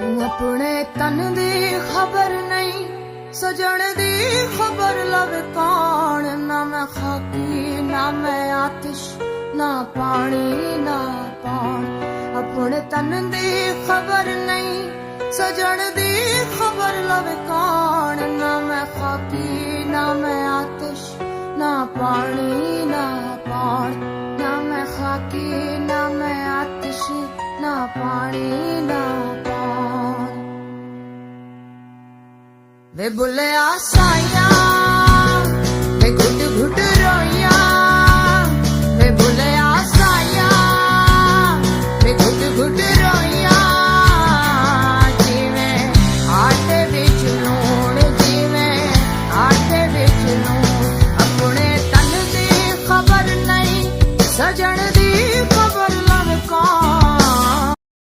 अपने तन दी खबर नहीं, सजन दी खबर लवे कौन। ना मैं खाकी ना मैं आतिश, ना पानी ना पौन। अपने तन दी खबर नहीं, सजन दी खबर लवे कौन। ना मैं खाकी ना मैं आतिश, ना पानी ना पौन। ना मैं खाकी ना मैं आतिश, ना पानी ना पौन। वे बुलिया साइया